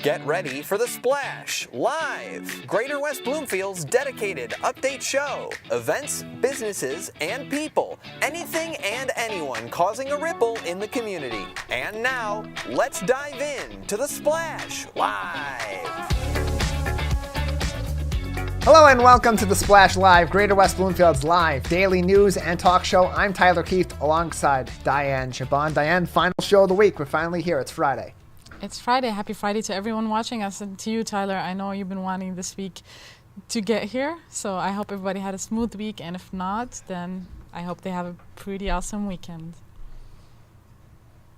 Get ready for The Splash Live, Greater West Bloomfield's dedicated update show. Events, businesses, and people. Anything and anyone causing a ripple in the community. And now, let's dive in to The Splash Live. Hello and welcome to The Splash Live, Greater West Bloomfield's live daily news and talk show. I'm Tyler Kieft alongside Dayan Chaaban. Dayan, final show of the week. We're finally here. It's Friday. It's Friday. Happy Friday to everyone watching us, and to you, Tyler. I know you've been wanting this week to get here, so I hope everybody had a smooth week, and if not, then I hope they have a pretty awesome weekend.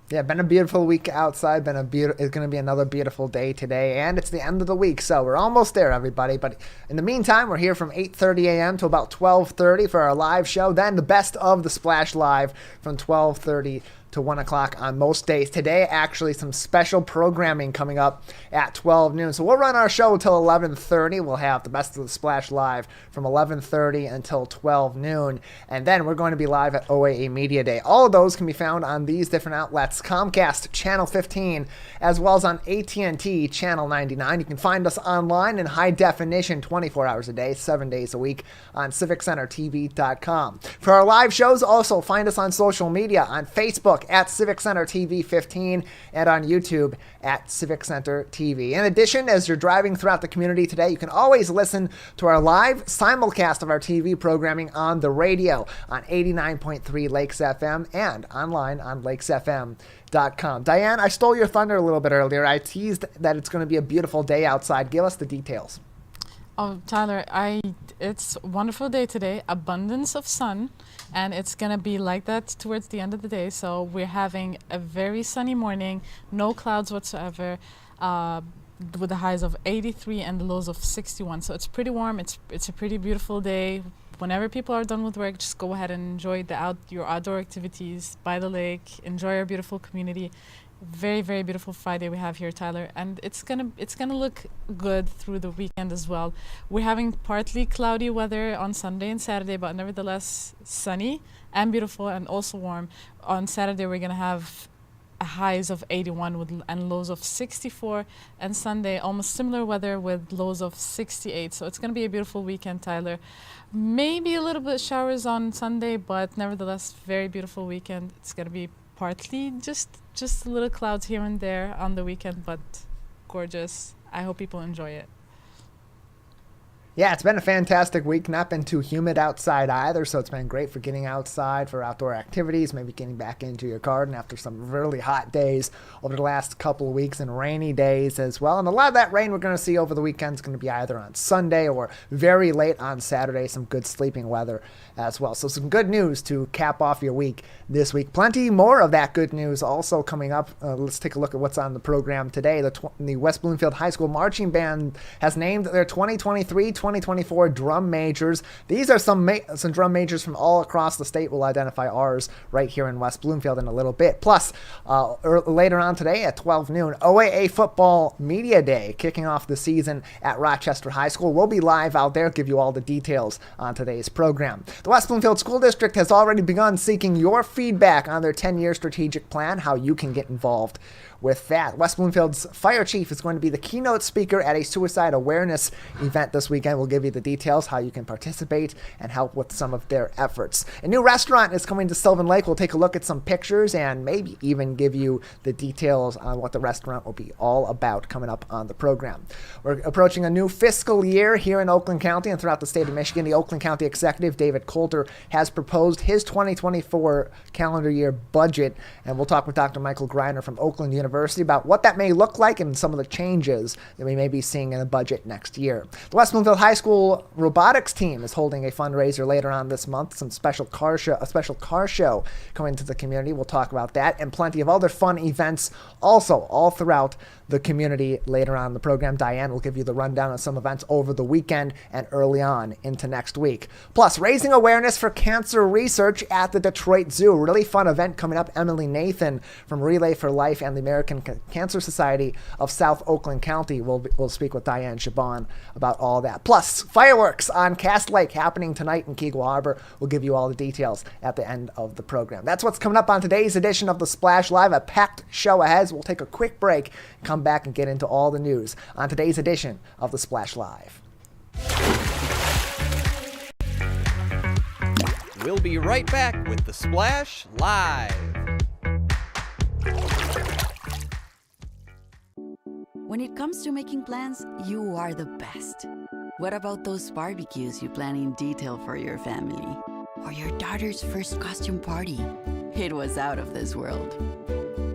Yeah, been a beautiful week outside. It's going to be another beautiful day today, and it's the end of the week, so we're almost there, everybody. But in the meantime, we're here from 8:30 a.m. to about 12:30 for our live show. Then the best of the Splash Live from 12:30 to 1 o'clock on most days. Today, actually, some special programming coming up at 12 noon. So we'll run our show until 11:30. We'll have the best of the Splash Live from 11:30 until 12 noon. And then we're going to be live at OAA Media Day. All of those can be found on these different outlets: Comcast Channel 15, as well as on AT&T Channel 99. You can find us online in high definition 24 hours a day, 7 days a week on CivicCenterTV.com. For our live shows, also find us on social media, on Facebook at Civic Center TV 15 and on YouTube at Civic Center TV. In addition, as you're driving throughout the community today, you can always listen to our live simulcast of our TV programming on the radio on 89.3 Lakes FM and online on lakesfm.com. Dayan, I stole your thunder a little bit earlier. I teased that it's going to be a beautiful day outside. Give us the details. Oh, Tyler, it's a wonderful day today, abundance of sun, and it's going to be like that towards the end of the day. So we're having a very sunny morning, no clouds whatsoever, with the highs of 83 and the lows of 61. So it's pretty warm. It's a pretty beautiful day. Whenever people are done with work, just go ahead and enjoy your outdoor activities by the lake. Enjoy our beautiful community. Very, very beautiful Friday we have here, Tyler, and it's gonna look good through the weekend as well. We're having partly cloudy weather on Sunday and Saturday, but nevertheless sunny and beautiful and also warm. On Saturday we're gonna have highs of 81 and lows of 64, and Sunday almost similar weather with lows of 68. So it's gonna be a beautiful weekend, Tyler. Maybe a little bit showers on Sunday, but nevertheless very beautiful weekend. It's gonna be partly just little clouds here and there on the weekend, but gorgeous. I hope people enjoy it. Yeah, it's been a fantastic week. Not been too humid outside either, so it's been great for getting outside for outdoor activities, maybe getting back into your garden after some really hot days over the last couple of weeks and rainy days as well. And a lot of that rain we're going to see over the weekend is going to be either on Sunday or very late on Saturday, some good sleeping weather as well. So some good news to cap off your week this week. Plenty more of that good news also coming up. Let's take a look at what's on the program today. The West Bloomfield High School Marching Band has named their 2023-2024 drum majors. These are some drum majors from all across the state. We'll identify ours right here in West Bloomfield in a little bit. Plus, later on today at 12 noon, OAA Football Media Day kicking off the season at Rochester High School. We'll be live out there, give you all the details on today's program. The West Bloomfield School District has already begun seeking your feedback on their 10-year strategic plan, how you can get involved with that. West Bloomfield's fire chief is going to be the keynote speaker at a suicide awareness event this weekend. We'll give you the details, how you can participate and help with some of their efforts. A new restaurant is coming to Sylvan Lake. We'll take a look at some pictures and maybe even give you the details on what the restaurant will be all about coming up on the program. We're approaching a new fiscal year here in Oakland County and throughout the state of Michigan. The Oakland County Executive, David Coulter, has proposed his 2024 calendar year budget, and we'll talk with Dr. Michael Greiner from Oakland University about what that may look like and some of the changes that we may be seeing in the budget next year. The West Bloomfield High School robotics team is holding a fundraiser later on this month. A special car show coming to the community. We'll talk about that and plenty of other fun events also all throughout the community later on in the program. Dayan will give you the rundown of some events over the weekend and early on into next week. Plus, raising awareness for cancer research at the Detroit Zoo. Really fun event coming up. Emily Nathan from Relay for Life and the American American Cancer Society of South Oakland County. We'll speak with Dayan Chaaban about all that. Plus, fireworks on Cass Lake happening tonight in Kegel Harbor. We'll give you all the details at the end of the program. That's what's coming up on today's edition of the Splash Live. A packed show ahead. We'll take a quick break, come back and get into all the news on today's edition of the Splash Live. We'll be right back with the Splash Live. When it comes to making plans, you are the best. What about those barbecues you plan in detail for your family? Or your daughter's first costume party? It was out of this world.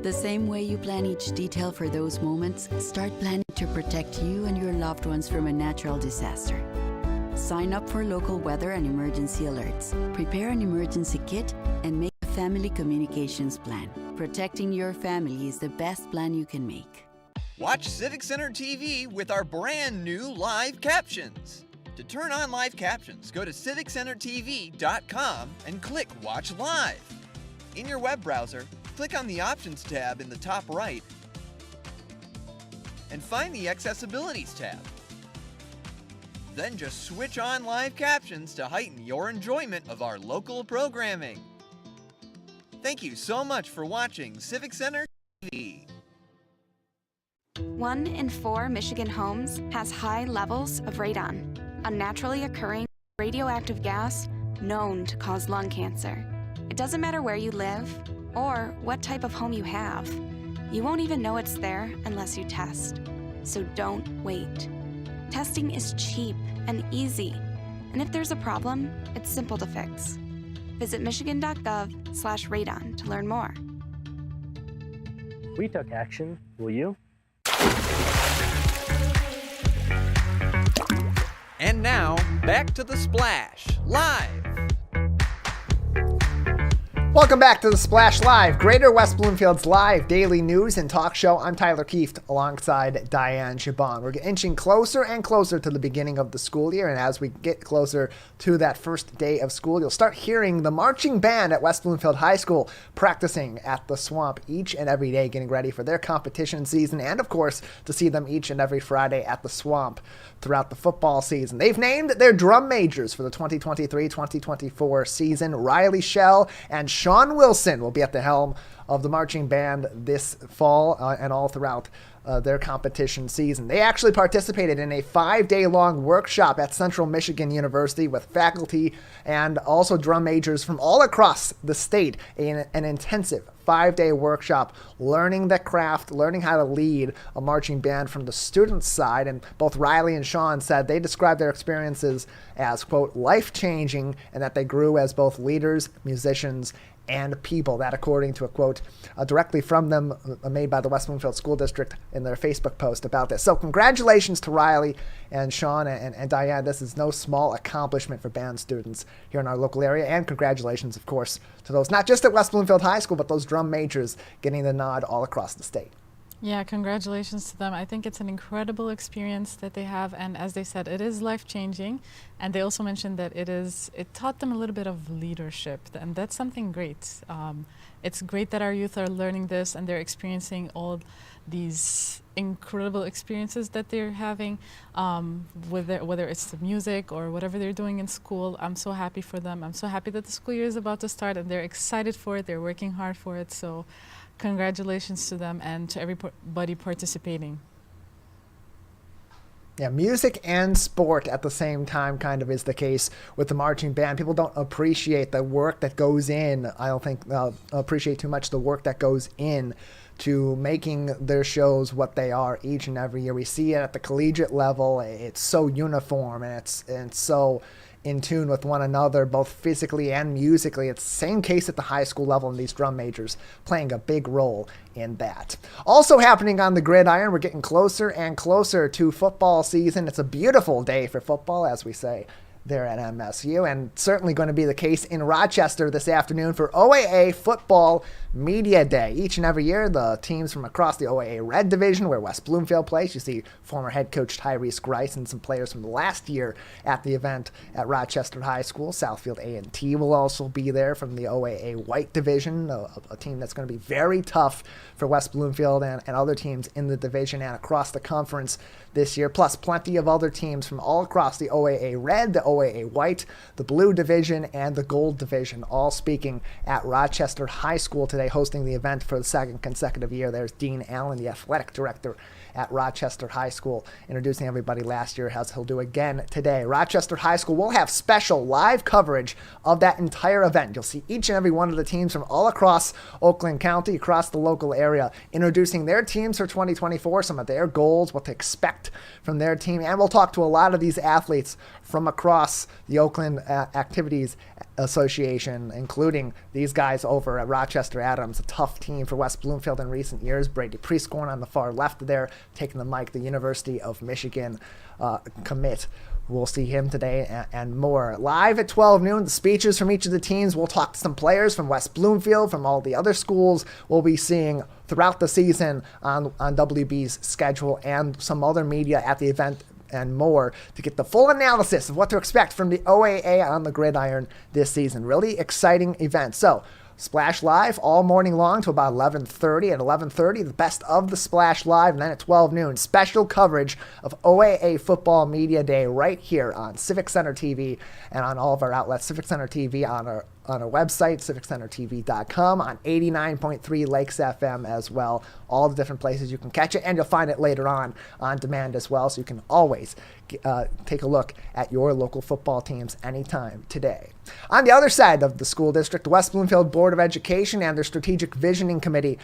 The same way you plan each detail for those moments, start planning to protect you and your loved ones from a natural disaster. Sign up for local weather and emergency alerts. Prepare an emergency kit and make a family communications plan. Protecting your family is the best plan you can make. Watch Civic Center TV with our brand new live captions. To turn on live captions, go to civiccentertv.com and click Watch Live. In your web browser, click on the Options tab in the top right and find the Accessibilities tab. Then just switch on live captions to heighten your enjoyment of our local programming. Thank you so much for watching Civic Center TV. 1 in 4 Michigan homes has high levels of radon, a naturally occurring radioactive gas known to cause lung cancer. It doesn't matter where you live or what type of home you have. You won't even know it's there unless you test. So don't wait. Testing is cheap and easy, and if there's a problem, it's simple to fix. Visit michigan.gov/radon to learn more. We took action. Will you? And now, back to the Splash Live. Welcome back to the Splash Live, Greater West Bloomfield's live daily news and talk show. I'm Tyler Kieft alongside Dayan Chaaban. We're inching closer and closer to the beginning of the school year, and as we get closer to that first day of school, you'll start hearing the marching band at West Bloomfield High School practicing at the Swamp each and every day, getting ready for their competition season, and of course, to see them each and every Friday at the Swamp throughout the football season. They've named their drum majors for the 2023-2024 season. Riley Shell and Sean Wilson will be at the helm of the marching band this fall and all throughout their competition season. They actually participated in a 5-day-long workshop at Central Michigan University with faculty and also drum majors from all across the state in an intensive 5-day workshop, learning the craft, learning how to lead a marching band from the students' side. And both Riley and Sean said they described their experiences as, quote, life-changing, and that they grew as both leaders, musicians, and people. That according to a quote directly from them made by the West Bloomfield School District in their Facebook post about this. So congratulations to Riley and Sean and Dayan. This is no small accomplishment for band students here in our local area, and congratulations, of course, to those not just at West Bloomfield High School, but those drum majors getting the nod all across the state. Yeah, congratulations to them. I think it's an incredible experience that they have, and as they said, it is life-changing. And they also mentioned that it taught them a little bit of leadership, and that's something great. It's great that our youth are learning this and they're experiencing all these incredible experiences that they're having, whether it's the music or whatever they're doing in school. I'm so happy for them. I'm so happy that the school year is about to start and they're excited for it. They're working hard for it. So congratulations to them and to everybody participating. Yeah, music and sport at the same time kind of is the case with the marching band. People don't appreciate the work that goes in. I don't think they'll appreciate too much the work that goes in to making their shows what they are each and every year. We see it at the collegiate level. It's so uniform and it's so in tune with one another, both physically and musically. It's the same case at the high school level, and these drum majors playing a big role in that. Also happening on the gridiron, we're getting closer and closer to football season. It's a beautiful day for football, as we say there at MSU, and certainly going to be the case in Rochester this afternoon for OAA Football Media Day. Each and every year, the teams from across the OAA Red Division, where West Bloomfield plays, you see former head coach Tyrese Grice and some players from the last year at the event at Rochester High School. Southfield A&T will also be there from the OAA White Division, a team that's going to be very tough for West Bloomfield and other teams in the division and across the conference this year, plus plenty of other teams from all across the OAA Red, the OAA White, the Blue Division, and the Gold Division, all speaking at Rochester High School today, hosting the event for the second consecutive year. There's Dean Allen, the athletic director at Rochester High School, introducing everybody last year, as he'll do again today. Rochester High School will have special live coverage of that entire event. You'll see each and every one of the teams from all across Oakland County, across the local area, introducing their teams for 2024, some of their goals, what to expect from their team, and we'll talk to a lot of these athletes from across the Oakland Activities Association, including these guys over at Rochester Adams, a tough team for West Bloomfield in recent years. Brady Prescorn on the far left there, taking the mic, the University of Michigan commit. We'll see him today and more. Live at 12 noon, the speeches from each of the teams. We'll talk to some players from West Bloomfield, from all the other schools we'll be seeing throughout the season on WB's schedule, and some other media at the event and more to get the full analysis of what to expect from the OAA on the gridiron this season. Really exciting event. So Splash Live all morning long to about 11:30. At 11:30, the best of the Splash Live, and then at 12 noon, special coverage of OAA Football Media Day right here on Civic Center TV and on all of our outlets. Civic Center TV on our website, civiccentertv.com, on 89.3 Lakes FM as well. All the different places you can catch it, and you'll find it later on demand as well, so you can always take a look at your local football teams anytime today. On the other side of the school district, the West Bloomfield Board of Education and their Strategic Visioning Committee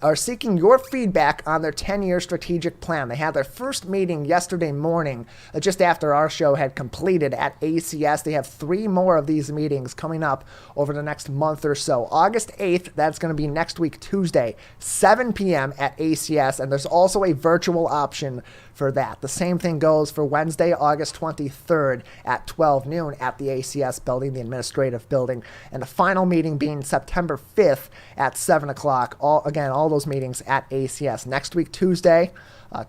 are seeking your feedback on their 10-year strategic plan. They had their first meeting yesterday morning, just after our show had completed at ACS. They have 3 more of these meetings coming up over the next month or so. August 8th, that's going to be next week, Tuesday, 7 p.m. at ACS, and there's also a virtual option for that. The same thing goes for Wednesday, August 23rd at 12 noon at the ACS building, the administrative building, and the final meeting being September 5th at 7 o'clock. All those meetings at ACS. Next week, Tuesday,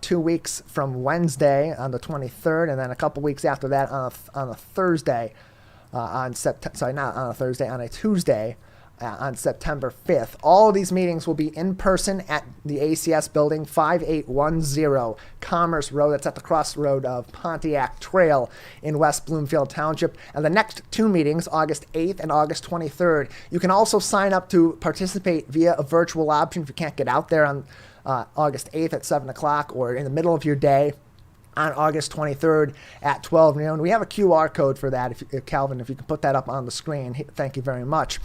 2 weeks from Wednesday on the 23rd, and then a couple weeks after that on a Thursday, on a Tuesday, on September 5th. All of these meetings will be in person at the ACS building, 5810 Commerce Road. That's at the crossroad of Pontiac Trail in West Bloomfield Township. And the next 2 meetings, August 8th and August 23rd, you can also sign up to participate via a virtual option if you can't get out there on August 8th at 7 o'clock or in the middle of your day on August 23rd at 12 noon. We have a QR code for that, Calvin, if you can put that up on the screen. Thank you very much.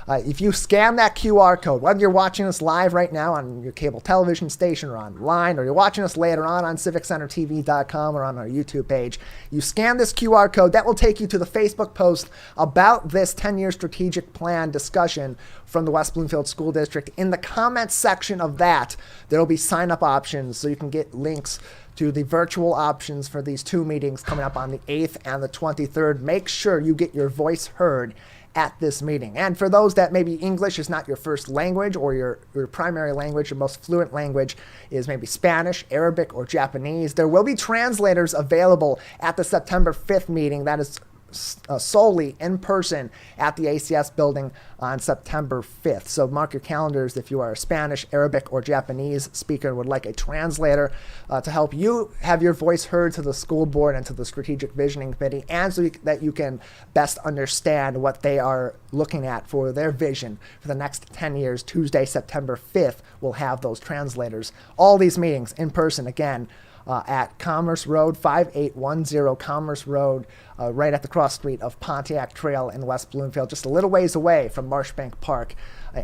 If you scan that QR code, whether you're watching us live right now on your cable television station or online, or you're watching us later on civiccentertv.com or on our YouTube page, you scan this QR code, that will take you to the Facebook post about this 10-year strategic plan discussion from the West Bloomfield School District. In the comments section of that, there will be sign-up options, so you can get links to the virtual options for these 2 meetings coming up on the 8th and the 23rd. Make sure you get your voice heard at this meeting. And for those that maybe English is not your first language, or your primary language, your most fluent language is maybe Spanish, Arabic, or Japanese, there will be translators available at the September 5th meeting. That is solely in person at the ACS building on September 5th. So mark your calendars if you are a Spanish, Arabic, or Japanese speaker and would like a translator to help you have your voice heard to the school board and to the Strategic Visioning Committee, and so that you can best understand what they are looking at for their vision for the next 10 years. Tuesday, September 5th, we'll have those translators. All these meetings in person again at Commerce Road, 5810 Commerce Road, right at the cross street of Pontiac Trail in West Bloomfield, just a little ways away from Marshbank Park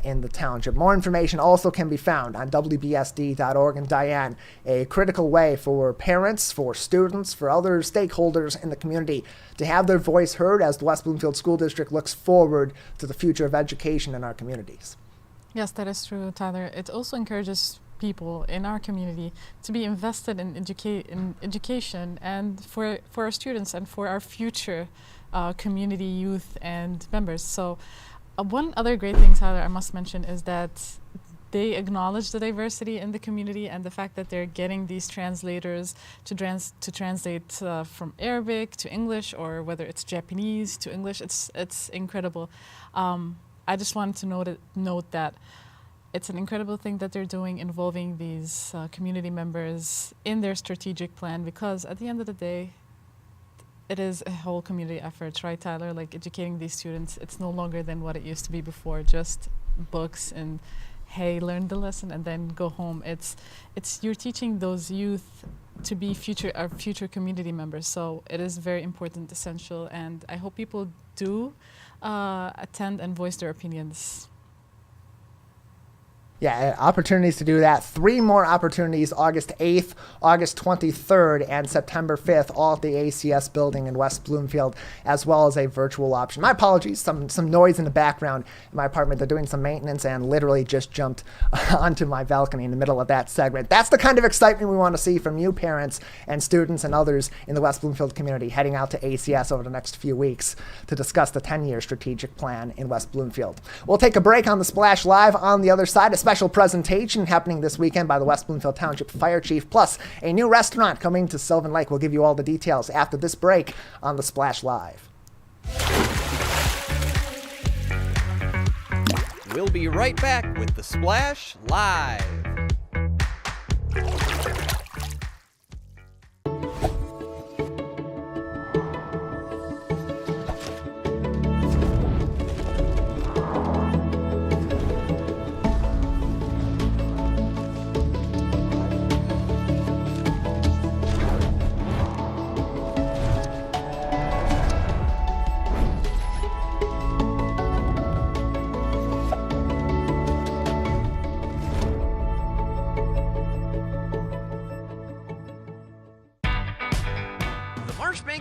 in the township. More information also can be found on WBSD.org. And Dayan, a critical way for parents, for students, for other stakeholders in the community to have their voice heard as the West Bloomfield School District looks forward to the future of education in our communities. Yes, that is true, Tyler. It also encourages people in our community to be invested in education and for our students and for our future community youth and members. So one other great thing, Tyler, I must mention is that they acknowledge the diversity in the community and the fact that they're getting these translators to translate from Arabic to English, or whether it's Japanese to English. It's incredible. I just wanted to note that it's an incredible thing that they're doing, involving these community members in their strategic plan, because at the end of the day, it is a whole community effort, right, Tyler? Like, educating these students, it's no longer than what it used to be before, just books and, hey, learn the lesson and then go home. It's you're teaching those youth to be our future community members. So it is very important, essential, and I hope people do attend and voice their opinions. Yeah, opportunities to do that. 3 more opportunities, August 8th, August 23rd, and September 5th, all at the ACS building in West Bloomfield, as well as a virtual option. My apologies, some noise in the background in my apartment. They're doing some maintenance and literally just jumped onto my balcony in the middle of that segment. That's the kind of excitement we want to see from you parents and students and others in the West Bloomfield community heading out to ACS over the next few weeks to discuss the 10-year strategic plan in West Bloomfield. We'll take a break on the Splash Live. On the other side, special presentation happening this weekend by the West Bloomfield Township Fire Chief, plus a new restaurant coming to Sylvan Lake. We'll give you all the details after this break on the Splash Live. We'll be right back with the Splash Live.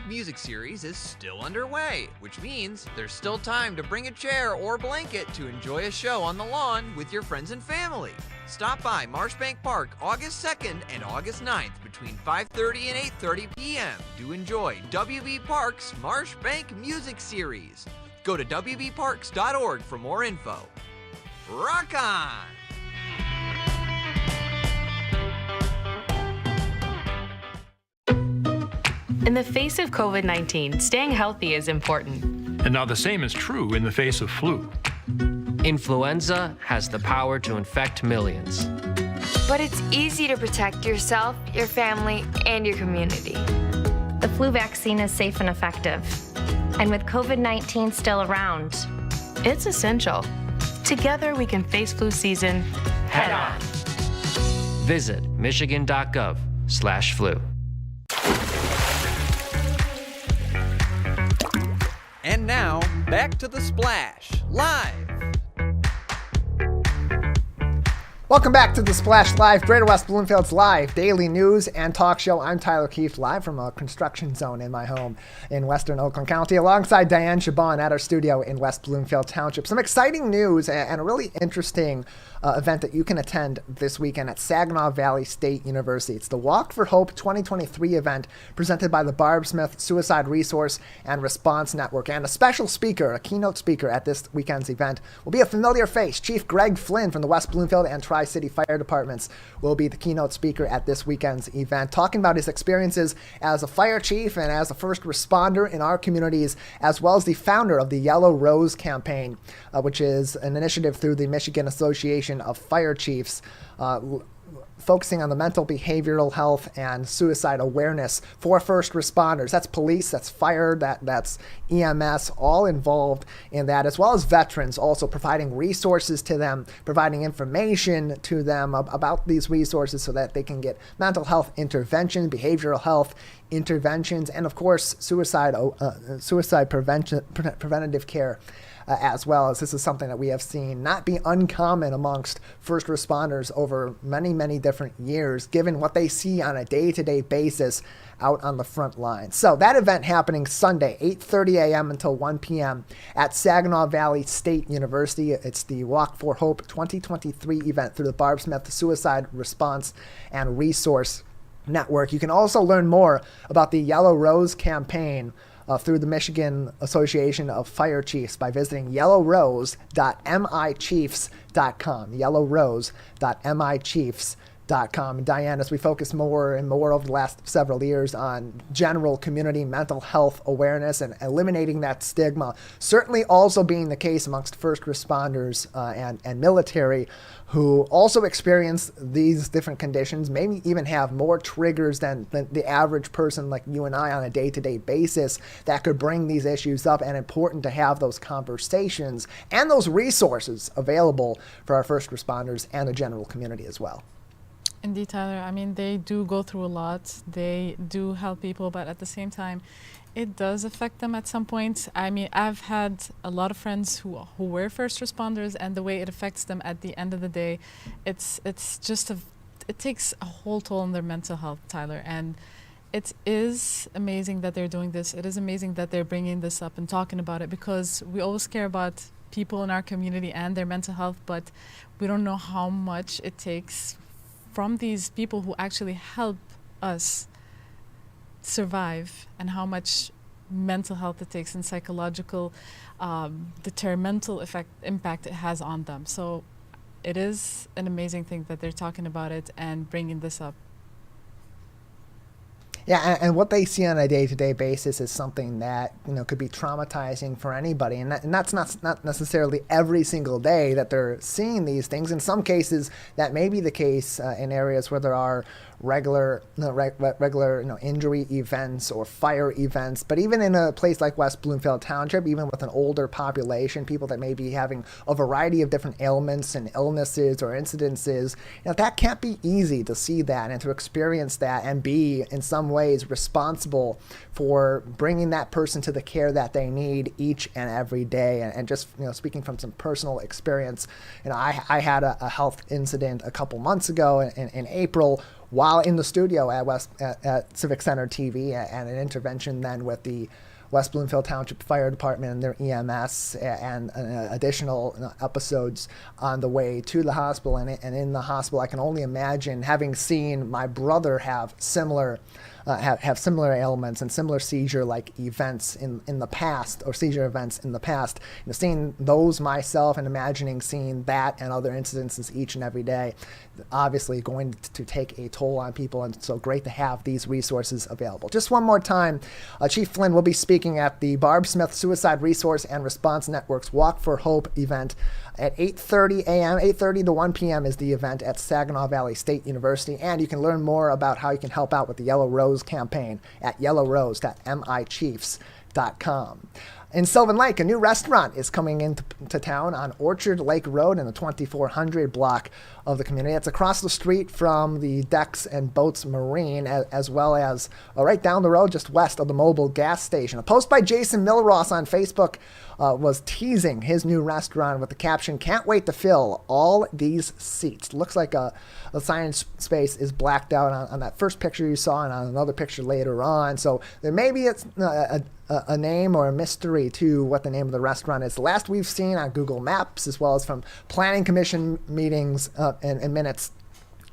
Music series is still underway, which means there's still time to bring a chair or blanket to enjoy a show on the lawn with your friends and family. Stop by Marshbank Park August 2nd and August 9th between 5:30 and 8:30 p.m. to enjoy WB Parks Marshbank Music Series. Go to wbparks.org for more info. Rock on! In the face of COVID-19, staying healthy is important. And now the same is true in the face of flu. Influenza has the power to infect millions. But it's easy to protect yourself, your family, and your community. The flu vaccine is safe and effective. And with COVID-19 still around, it's essential. Together we can face flu season head on. Visit michigan.gov/flu. And now, back to the Splash Live. Welcome back to the Splash Live, Greater West Bloomfield's live daily news and talk show. I'm Tyler Kieft, live from a construction zone in my home in western Oakland County, alongside Dayan Chaaban at our studio in West Bloomfield Township. Some exciting news and a really interesting event that you can attend this weekend at Saginaw Valley State University. It's the Walk for Hope 2023 event presented by the Barb Smith Suicide Resource and Response Network. And a special speaker, a keynote speaker at this weekend's event, will be a familiar face. Chief Greg Flynn from the West Bloomfield and Tri-City Fire Departments will be the keynote speaker at this weekend's event, talking about his experiences as a fire chief and as a first responder in our communities, as well as the founder of the Yellow Rose campaign, which is an initiative through the Michigan Association of Fire Chiefs, focusing on the mental, behavioral health, and suicide awareness for first responders. That's police, that's fire, that's EMS, all involved in that, as well as veterans, also providing resources to them, providing information to them about these resources so that they can get mental health intervention, behavioral health interventions, and of course, suicide preventative care as well, as this is something that we have seen not be uncommon amongst first responders over many, many different years, given what they see on a day-to-day basis out on the front line. So that event happening Sunday, 8:30 a.m. until 1 p.m. at Saginaw Valley State University. It's the Walk for Hope 2023 event through the Barb Smith Suicide Response and Resource Network. You can also learn more about the Yellow Rose campaign through the Michigan Association of Fire Chiefs by visiting yellowrose.michiefs.com. yellowrose.michiefs.com. And Dayan, as we focus more and more over the last several years on general community mental health awareness and eliminating that stigma, certainly also being the case amongst first responders and military who also experience these different conditions, maybe even have more triggers than the average person like you and I on a day-to-day basis that could bring these issues up, and important to have those conversations and those resources available for our first responders and the general community as well. Indeed, Tyler. I mean, they do go through a lot. They do help people, but at the same time, it does affect them at some point. I mean, I've had a lot of friends who were first responders, and the way it affects them at the end of the day, it takes a whole toll on their mental health, Tyler. And it is amazing that they're doing this. It is amazing that they're bringing this up and talking about it, because we always care about people in our community and their mental health, but we don't know how much it takes from these people who actually help us survive, and how much mental health it takes and psychological detrimental impact it has on them. So it is an amazing thing that they're talking about it and bringing this up. Yeah, and what they see on a day-to-day basis is something that, could be traumatizing for anybody. And that's not necessarily every single day that they're seeing these things. In some cases, that may be the case in areas where there are regular injury events or fire events. But even in a place like West Bloomfield Township, even with an older population, people that may be having a variety of different ailments and illnesses or incidences, that can't be easy to see that and to experience that and be in some ways responsible for bringing that person to the care that they need each and every day. And just speaking from some personal experience, I had a health incident a couple months ago in April while in the studio at Civic Center TV, and an intervention then with the West Bloomfield Township Fire Department and their EMS, and additional episodes on the way to the hospital. And in the hospital, I can only imagine, having seen my brother have similar ailments and similar seizure-like events in the past, or seizure events in the past, seeing those myself and imagining seeing that and other incidences each and every day, obviously going to take a toll on people. And so great to have these resources available. Just one more time, Chief Flynn will be speaking at the Barb Smith Suicide Resource and Response Network's Walk for Hope event at 8:30 a.m. 8:30 to 1 p.m. is the event at Saginaw Valley State University. And you can learn more about how you can help out with the Yellow Rose campaign at yellowrose.michiefs.com. In Sylvan Lake, a new restaurant is coming into town on Orchard Lake Road in the 2400 block of the community. It's across the street from the Decks and Boats Marine, as well as right down the road just west of the Mobile gas station. A post by Jason Milross on Facebook was teasing his new restaurant with the caption, "Can't wait to fill all these seats." Looks like the signage space is blacked out on that first picture you saw, and on another picture later on. So there may be a name or a mystery to what the name of the restaurant is. The last we've seen on Google Maps, as well as from Planning Commission meetings and minutes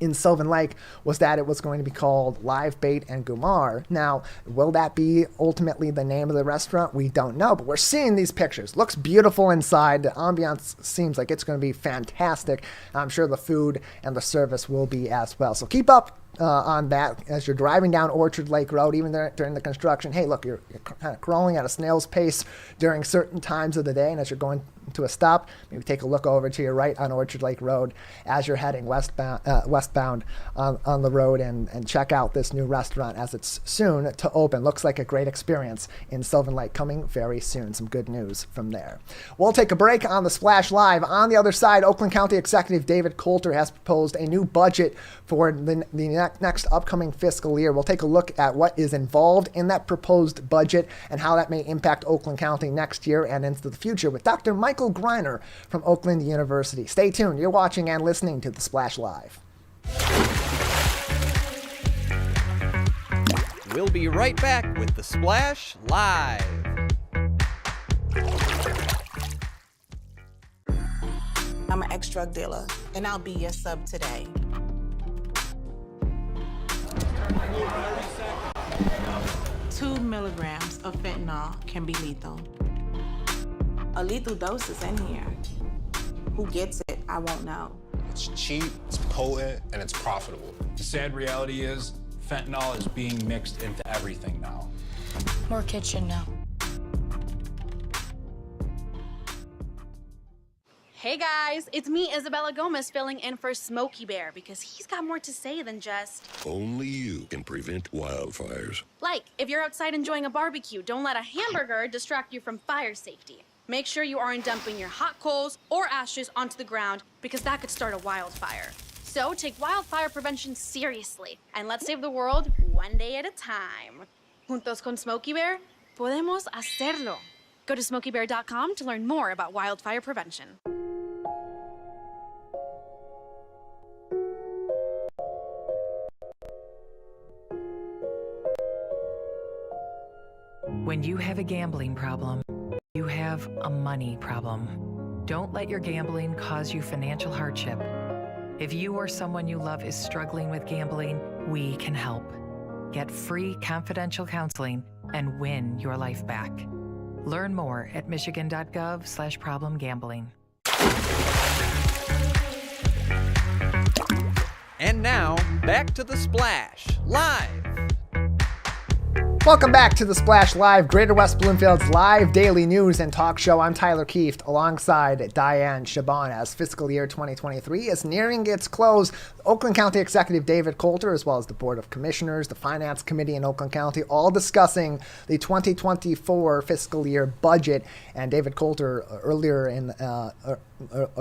in Sylvan Lake, was that it was going to be called Live Bait and Gumar. Now, will that be ultimately the name of the restaurant? We don't know, but we're seeing these pictures. Looks beautiful inside. The ambiance seems like it's going to be fantastic. I'm sure the food and the service will be as well. So keep up on that as you're driving down Orchard Lake Road, even during the construction. Hey, look, you're kind of crawling at a snail's pace during certain times of the day, and as you're going to a stop. Maybe take a look over to your right on Orchard Lake Road as you're heading westbound on the road and check out this new restaurant as it's soon to open. Looks like a great experience in Sylvan Lake coming very soon. Some good news from there. We'll take a break on the Splash Live. On the other side, Oakland County Executive David Coulter has proposed a new budget for the next upcoming fiscal year. We'll take a look at what is involved in that proposed budget and how that may impact Oakland County next year and into the future with Dr. Michael Greiner from Oakland University. Stay tuned. You're watching and listening to the Splash Live. We'll be right back with the Splash Live. I'm an ex-drug dealer, and I'll be your sub today. Two milligrams of fentanyl can be lethal. A lethal dose is in here. Who gets it, I won't know. It's cheap, it's potent, and it's profitable. The sad reality is fentanyl is being mixed into everything now. More kitchen now. Hey guys, it's me, Isabella Gomez, filling in for Smokey Bear because he's got more to say than just... Only you can prevent wildfires. Like, if you're outside enjoying a barbecue, don't let a hamburger distract you from fire safety. Make sure you aren't dumping your hot coals or ashes onto the ground because that could start a wildfire. So take wildfire prevention seriously and let's save the world one day at a time. Juntos con Smokey Bear, podemos hacerlo. Go to smokeybear.com to learn more about wildfire prevention. When you have a gambling problem, you have a money problem. Don't let your gambling cause you financial hardship. If you or someone you love is struggling with gambling, we can help. Get free confidential counseling and win your life back. Learn more at michigan.gov/problemgambling. And now, back to the Splash Live. Welcome back to the Splash Live, Greater West Bloomfield's live daily news and talk show. I'm Tyler Kieft alongside Dayan Chaaban as fiscal year 2023 is nearing its close. Oakland County Executive David Coulter, as well as the Board of Commissioners, the Finance Committee in Oakland County, all discussing the 2024 fiscal year budget. And David Coulter earlier in a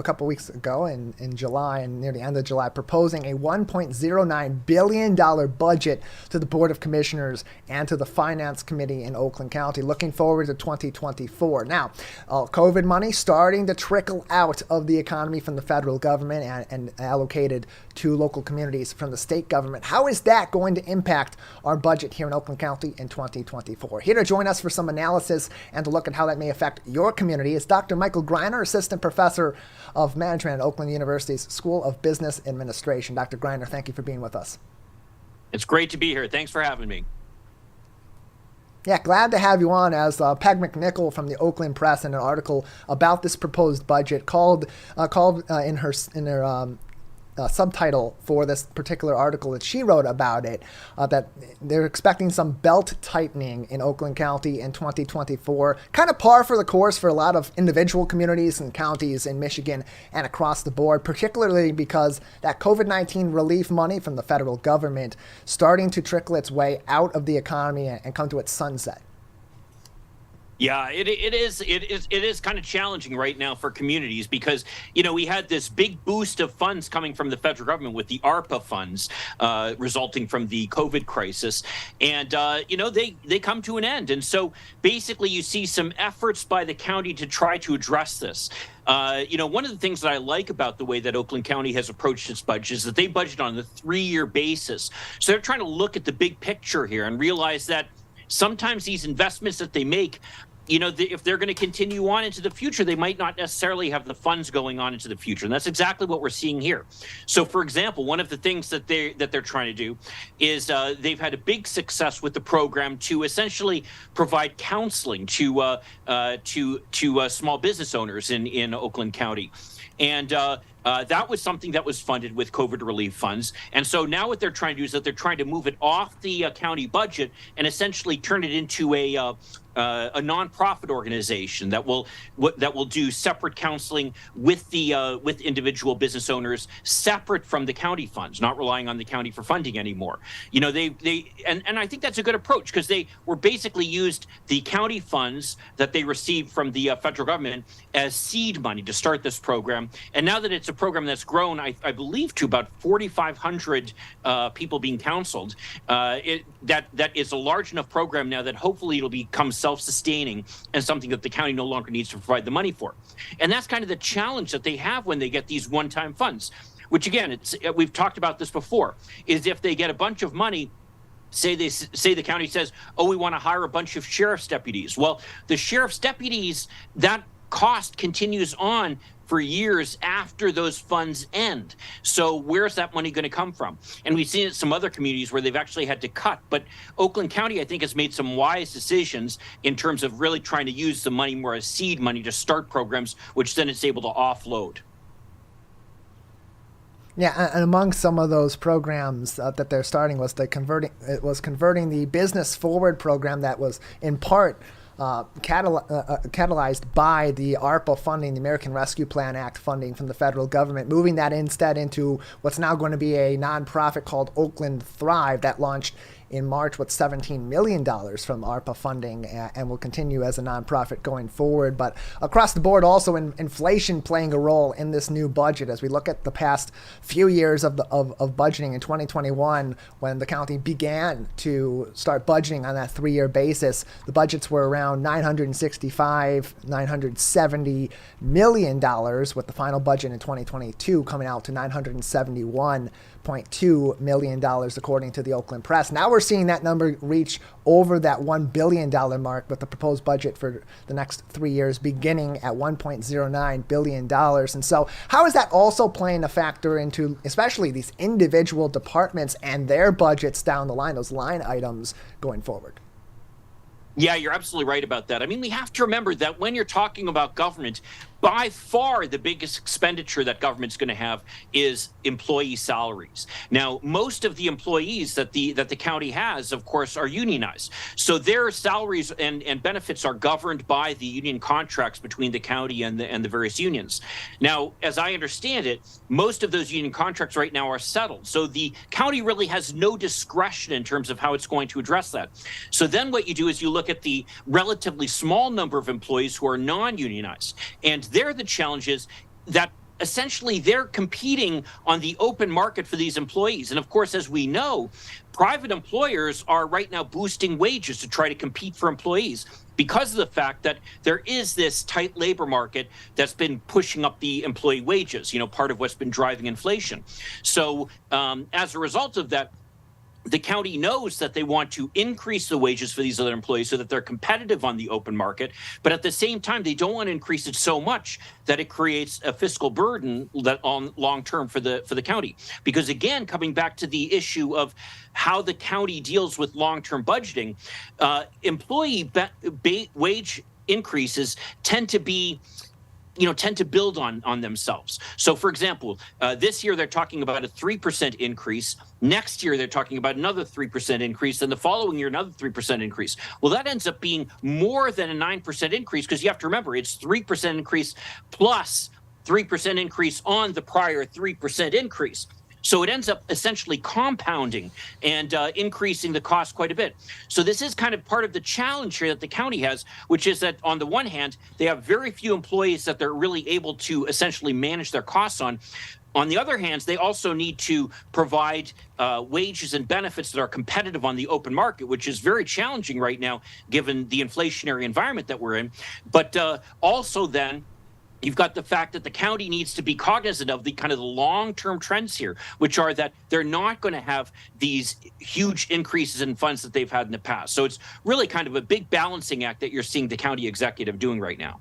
couple weeks ago in July and near the end of July proposing a $1.09 billion budget to the Board of Commissioners and to the Finance Committee in Oakland County, looking forward to 2024. Now, COVID money starting to trickle out of the economy from the federal government and allocated to local communities from the state government. How is that going to impact our budget here in Oakland County in 2024? Here to join us for some analysis and to look at how that may affect your community is Dr. Michael Greiner, Assistant Professor of Management at Oakland University's School of Business Administration. Dr. Greiner, thank you for being with us. It's great to be here. Thanks for having me. Yeah, glad to have you on as Peg McNichol from the Oakland Press in an article about this proposed budget called in her subtitle for this particular article that she wrote about it, that they're expecting some belt tightening in Oakland County in 2024. Kind of par for the course for a lot of individual communities and counties in Michigan and across the board, particularly because that COVID-19 relief money from the federal government starting to trickle its way out of the economy and come to its sunset. Yeah, it is kind of challenging right now for communities because, you know, we had this big boost of funds coming from the federal government with the ARPA funds resulting from the COVID crisis. And, you know, they come to an end. And so basically you see some efforts by the county to try to address this. You know, one of the things that I like about the way that Oakland County has approached its budget is that they budget on a 3-year basis. So they're trying to look at the big picture here and realize that sometimes these investments that they make, you know, if they're going to continue on into the future, they might not necessarily have the funds going on into the future. And that's exactly what we're seeing here. So, for example, one of the things that they're trying to do is they've had a big success with the program to essentially provide counseling to small business owners in Oakland County. And that was something that was funded with COVID relief funds. And so now what they're trying to do is that they're trying to move it off the county budget and essentially turn it into a a nonprofit organization that will do separate counseling with with individual business owners, separate from the county funds, not relying on the county for funding anymore. You know, and I think that's a good approach, because they were basically used the county funds that they received from the federal government as seed money to start this program. And now that it's a program that's grown, I believe, to about 4,500 people being counseled, that is a large enough program now that hopefully it'll become self-sustaining and something that the county no longer needs to provide the money for. And that's kind of the challenge that they have when they get these one-time funds, which again, we've talked about this before, is if they get a bunch of money, say the county says, oh, we want to hire a bunch of sheriff's deputies. Well, the sheriff's deputies, that cost continues on for years after those funds end. So where's that money going to come from? And we've seen it in some other communities where they've actually had to cut. But Oakland County, I think, has made some wise decisions in terms of really trying to use the money more as seed money to start programs, which then it's able to offload. Yeah, and among some of those programs that they're starting was converting the Business Forward program that was in part catalyzed by the ARPA funding, the American Rescue Plan Act funding from the federal government, moving that instead into what's now going to be a nonprofit called Oakland Thrive that launched in March with $17 million from ARPA funding and will continue as a nonprofit going forward. But across the board, also inflation playing a role in this new budget. As we look at the past few years of budgeting in 2021, when the county began to start budgeting on that 3-year basis, the budgets were around $970 million, with the final budget in 2022 coming out to $971.2 million, according to the Oakland Press. Now we're seeing that number reach over that $1 billion mark, with the proposed budget for the next 3 years beginning at $1.09 billion. And so how is that also playing a factor into especially these individual departments and their budgets down the line, those line items going forward? Yeah, you're absolutely right about that. I mean, we have to remember that when you're talking about government, by far the biggest expenditure that government's going to have is employee salaries. Now, most of the employees that the county has, of course, are unionized. So their salaries and benefits are governed by the union contracts between the county and the various unions. Now, as I understand it, most of those union contracts right now are settled. So the county really has no discretion in terms of how it's going to address that. So then what you do is you look at the relatively small number of employees who are non-unionized. And there the challenge is that essentially they're competing on the open market for these employees. And of course, as we know, private employers are right now boosting wages to try to compete for employees because of the fact that there is this tight labor market that's been pushing up the employee wages, you know, part of what's been driving inflation. So as a result of that, the county knows that they want to increase the wages for these other employees so that they're competitive on the open market. But at the same time, they don't want to increase it so much that it creates a fiscal burden that on long term for the county. Because again, coming back to the issue of how the county deals with long-term budgeting, employee wage increases tend to build on themselves. So for example, this year they're talking about a 3% increase. Next year, they're talking about another 3% increase. And the following year, another 3% increase. Well, that ends up being more than a 9% increase, because you have to remember it's 3% increase plus 3% increase on the prior 3% increase. So it ends up essentially compounding and increasing the cost quite a bit. So this is kind of part of the challenge here that the county has, which is that on the one hand, they have very few employees that they're really able to essentially manage their costs on. On the other hand, they also need to provide wages and benefits that are competitive on the open market, which is very challenging right now, given the inflationary environment that we're in. But also then, you've got the fact that the county needs to be cognizant of the kind of the long-term trends here, which are that they're not going to have these huge increases in funds that they've had in the past. So it's really kind of a big balancing act that you're seeing the county executive doing right now.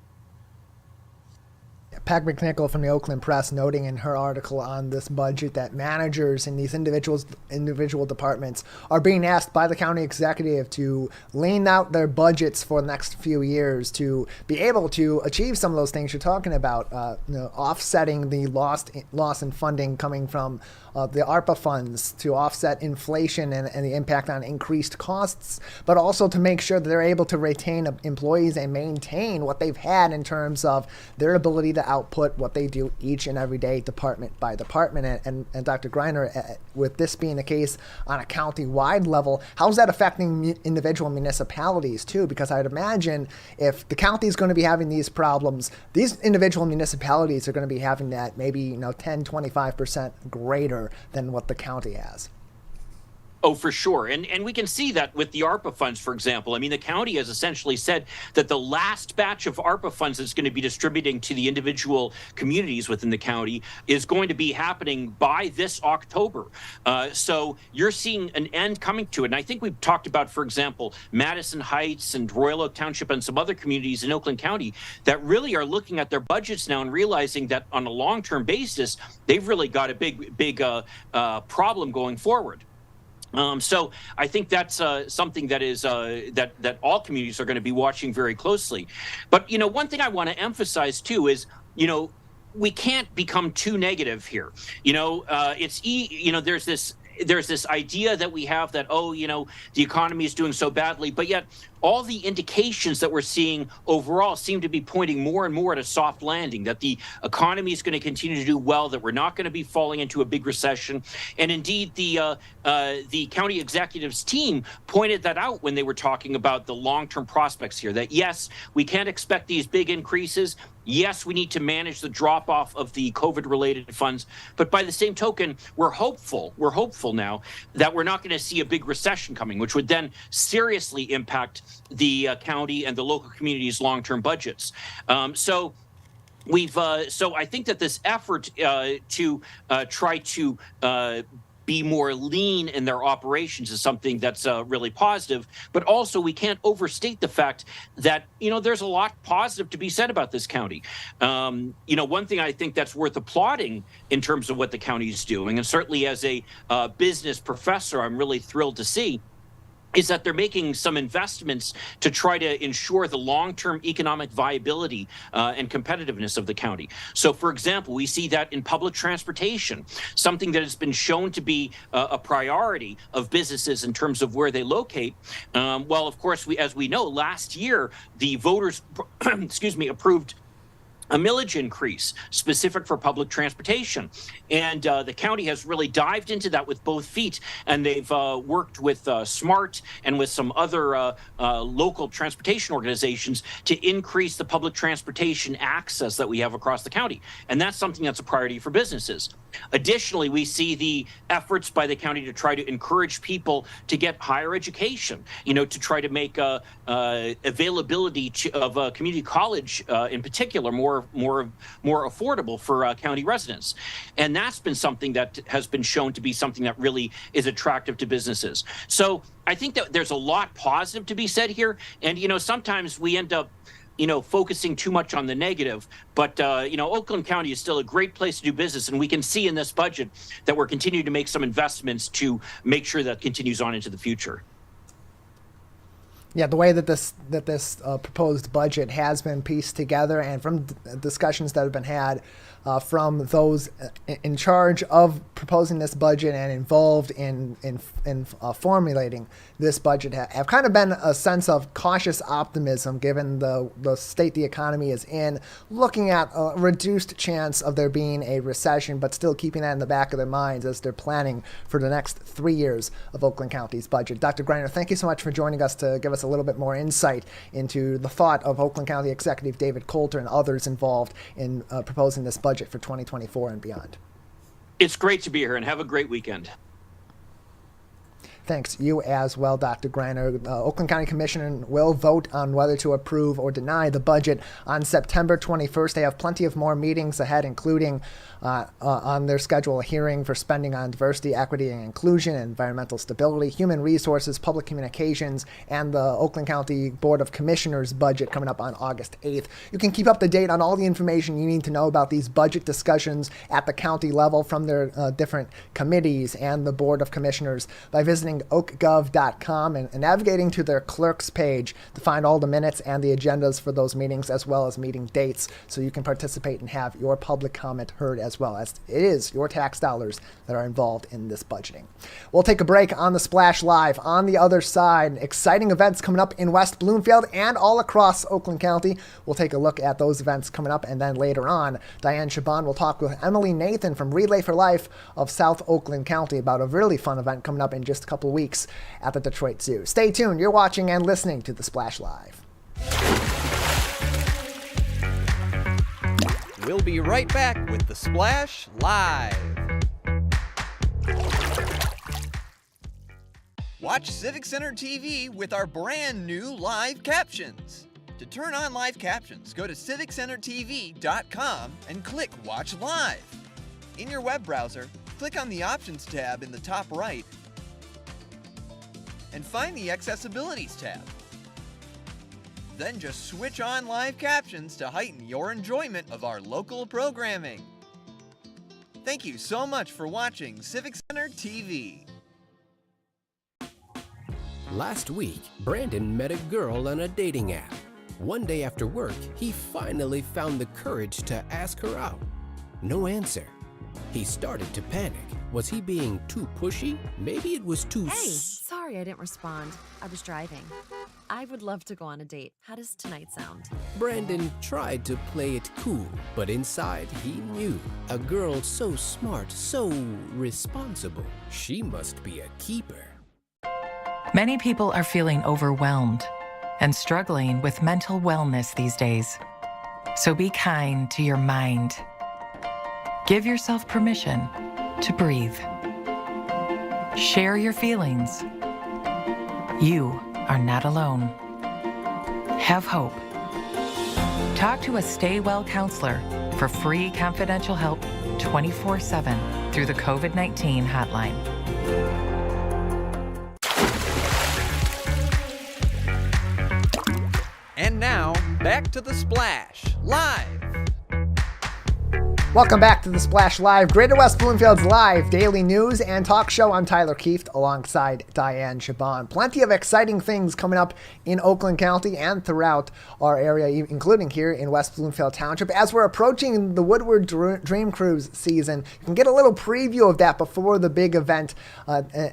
Peg McNichol from the Oakland Press noting in her article on this budget that managers in these individual departments are being asked by the county executive to lean out their budgets for the next few years to be able to achieve some of those things you're talking about, offsetting the loss in funding coming from the ARPA funds to offset inflation and the impact on increased costs, but also to make sure that they're able to retain employees and maintain what they've had in terms of their ability to output what they do each and every day, department by department. And Dr. Greiner, with this being the case on a county-wide level, how's that affecting individual municipalities too? Because I'd imagine if the county is going to be having these problems, these individual municipalities are going to be having that maybe 10, 25% greater than what the county has. Oh, for sure. And we can see that with the ARPA funds, for example. I mean, the county has essentially said that the last batch of ARPA funds that's going to be distributing to the individual communities within the county is going to be happening by this October. So you're seeing an end coming to it. And I think we've talked about, for example, Madison Heights and Royal Oak Township and some other communities in Oakland County that really are looking at their budgets now and realizing that on a long-term basis, they've really got a big problem going forward. So I think that's something that is that all communities are going to be watching very closely. But, one thing I want to emphasize, too, is, we can't become too negative here. There's this idea that we have that, the economy is doing so badly, but yet all the indications that we're seeing overall seem to be pointing more and more at a soft landing, that the economy is going to continue to do well, that we're not going to be falling into a big recession. And indeed, the county executives team pointed that out when they were talking about the long-term prospects here, that yes, we can't expect these big increases. Yes, we need to manage the drop-off of the COVID-related funds, but by the same token, we're hopeful now that we're not going to see a big recession coming, which would then seriously impact the county and the local communities' long-term budgets. So I think that this effort to try to be more lean in their operations is something that's really positive. But also, we can't overstate the fact that, there's a lot positive to be said about this county. One thing I think that's worth applauding in terms of what the county is doing, and certainly as a business professor, I'm really thrilled to see, is that they're making some investments to try to ensure the long-term economic viability and competitiveness of the county. So, for example, we see that in public transportation, something that has been shown to be a priority of businesses in terms of where they locate. Well, of course, as we know, last year, the voters, approved a millage increase specific for public transportation. And the county has really dived into that with both feet. And they've worked with SMART and with some other local transportation organizations to increase the public transportation access that we have across the county. And that's something that's a priority for businesses. Additionally, we see the efforts by the county to try to encourage people to get higher education, to try to make availability of community college in particular more affordable for county residents. And that's been something that has been shown to be something that really is attractive to businesses. So I think that there's a lot positive to be said here. And, sometimes we end up focusing too much on the negative. But, Oakland County is still a great place to do business. And we can see in this budget that we're continuing to make some investments to make sure that continues on into the future. Yeah, the way that this proposed budget has been pieced together, and from discussions that have been had from those in charge of proposing this budget and involved in formulating this budget, have kind of been a sense of cautious optimism given the state the economy is in, looking at a reduced chance of there being a recession, but still keeping that in the back of their minds as they're planning for the next 3 years of Oakland County's budget. Dr. Greiner, thank you so much for joining us to give us a little bit more insight into the thought of Oakland County Executive David Coulter and others involved in proposing this budget for 2024 and beyond. It's great to be here, and have a great weekend. Thanks. You as well, Dr. Greiner. Oakland County Commission will vote on whether to approve or deny the budget on September 21st. They have plenty of more meetings ahead, including on their schedule a hearing for spending on diversity, equity, and inclusion, environmental stability, human resources, public communications, and the Oakland County Board of Commissioners budget coming up on August 8th. You can keep up to date on all the information you need to know about these budget discussions at the county level from their different committees and the Board of Commissioners by visiting oakgov.com and navigating to their clerks page to find all the minutes and the agendas for those meetings, as well as meeting dates, so you can participate and have your public comment heard, as well as it is your tax dollars that are involved in this budgeting. We'll take a break on the Splash Live. On the other side, exciting events coming up in West Bloomfield and all across Oakland County. We'll take a look at those events coming up, and then later on, Dayan Chaaban will talk with Emily Nathan from Relay for Life of South Oakland County about a really fun event coming up in just a couple weeks at the Detroit Zoo. Stay tuned. You're watching and listening to the Splash Live. We'll be right back with the Splash Live. Watch Civic Center TV with our brand new live captions. To turn on live captions, go to civiccentertv.com and click Watch Live. In your web browser, click on the Options tab in the top right and find the Accessibilities tab. Then just switch on live captions to heighten your enjoyment of our local programming. Thank you so much for watching Civic Center TV. Last week, Brandon met a girl on a dating app. One day after work, he finally found the courage to ask her out. No answer. He started to panic. Was he being too pushy? Maybe it was too... Hey, sorry I didn't respond. I was driving. I would love to go on a date. How does tonight sound? Brandon tried to play it cool, but inside he knew. A girl so smart, so responsible. She must be a keeper. Many people are feeling overwhelmed and struggling with mental wellness these days. So be kind to your mind. Give yourself permission to breathe. Share your feelings. You are not alone. Have hope. Talk to a Stay Well counselor for free confidential help 24/7 through the COVID-19 hotline. And now, back to the Splash Live. Welcome back to the Splash Live, Greater West Bloomfield's live daily news and talk show. I'm Tyler Kieft alongside Dayan Chaaban. Plenty of exciting things coming up in Oakland County and throughout our area, including here in West Bloomfield Township. As we're approaching the Woodward Dream Cruise season, you can get a little preview of that before the big event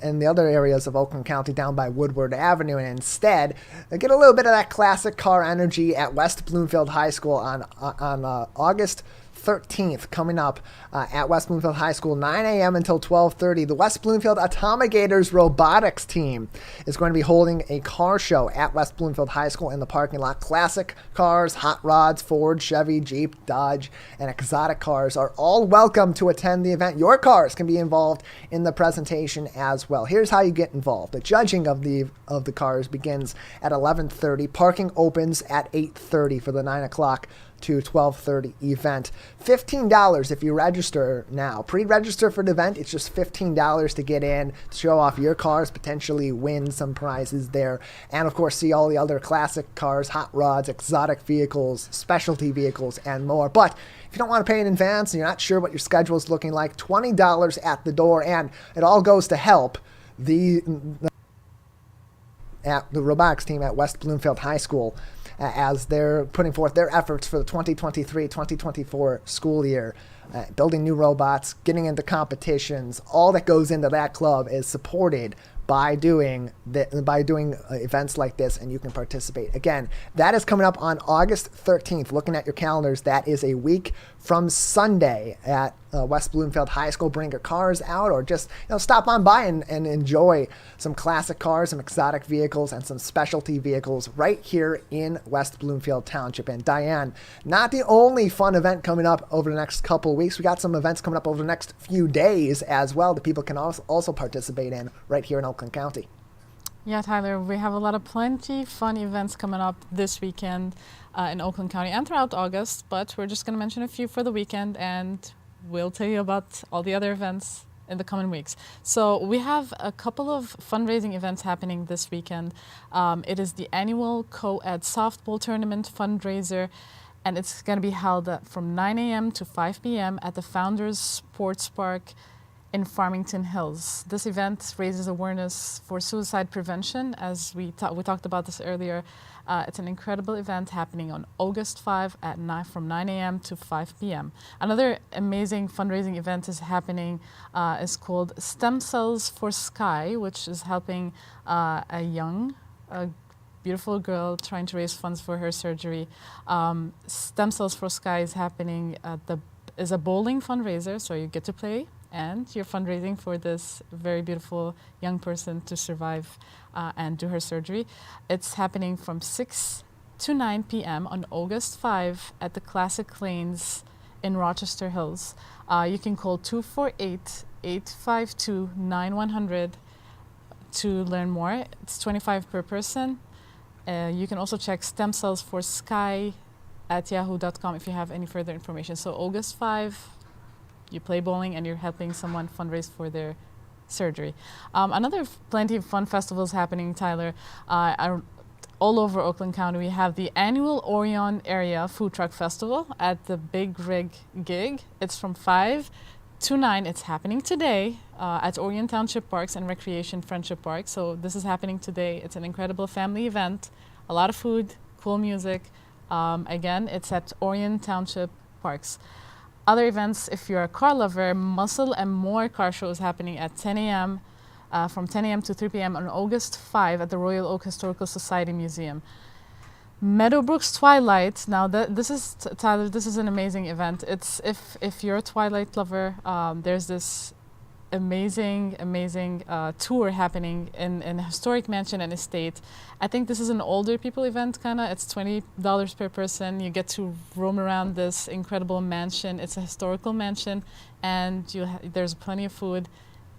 in the other areas of Oakland County down by Woodward Avenue, and instead get a little bit of that classic car energy at West Bloomfield High School on August 13th, coming up at West Bloomfield High School, 9 a.m. until 12:30. The West Bloomfield Atomigators robotics team is going to be holding a car show at West Bloomfield High School in the parking lot. Classic cars, hot rods, Ford, Chevy, Jeep, Dodge, and exotic cars are all welcome to attend the event. Your cars can be involved in the presentation as well. Here's how you get involved. The judging of the cars begins at 11:30. Parking opens at 8:30 for the 9 o'clock to 12:30 event. $15 if you register now. Pre-register for the event. It's just $15 to get in, to show off your cars, potentially win some prizes there, and of course see all the other classic cars, hot rods, exotic vehicles, specialty vehicles, and more. But if you don't want to pay in advance and you're not sure what your schedule is looking like, $20 at the door, and it all goes to help the robotics team at West Bloomfield High School as they're putting forth their efforts for the 2023-2024 school year. Building new robots, getting into competitions, all that goes into that club is supported by doing events like this, and you can participate. Again, that is coming up on August 13th. Looking at your calendars, that is a week from Sunday at West Bloomfield High School, bring your cars out, or just stop on by and enjoy some classic cars, some exotic vehicles, and some specialty vehicles right here in West Bloomfield Township. And Dayan, not the only fun event coming up over the next couple of weeks. We got some events coming up over the next few days as well that people can also participate in right here in Oakland County. Yeah, Tyler, we have a lot of plenty fun events coming up this weekend in Oakland County and throughout August, but we're just going to mention a few for the weekend, and we'll tell you about all the other events in the coming weeks. So we have a couple of fundraising events happening this weekend. It is the annual co-ed softball tournament fundraiser, and it's going to be held from 9 a.m. to 5 p.m. at the Founders Sports Park in Farmington Hills. This event raises awareness for suicide prevention, as we talked about this earlier. It's an incredible event happening on August 5 from 9 a.m. to 5 p.m. Another amazing fundraising event is happening, is called Stem Cells for Sky, which is helping a beautiful girl trying to raise funds for her surgery. Stem Cells for Sky is happening is a bowling fundraiser, so you get to play and you're fundraising for this very beautiful young person to survive and do her surgery. It's happening from 6 to 9 p.m. on August 5 at the Classic Lanes in Rochester Hills. You can call 248-852-9100 to learn more. It's $25 per person. You can also check Stem Cells for Sky at yahoo.com if you have any further information. So August 5, you play bowling and you're helping someone fundraise for their surgery. Plenty of fun festivals happening, Tyler. All over Oakland County, we have the annual Orion Area Food Truck Festival at the Big Rig Gig. It's from 5 to 9. It's happening today at Orion Township Parks and Recreation Friendship Park. So this is happening today. It's an incredible family event. A lot of food, cool music. Again, it's at Orion Township Parks. Other events, if you're a car lover, Muscle and More Car Show is happening at 10 a.m. From 10 a.m. to 3 p.m. on August 5 at the Royal Oak Historical Society Museum. Meadowbrook's Twilight. Now, this is Tyler. This is an amazing event. It's if you're a Twilight lover, there's this amazing tour happening in a historic mansion and estate. I think this is an older people event, kinda. It's $20 per person. You get to roam around this incredible mansion. It's a historical mansion, and there's plenty of food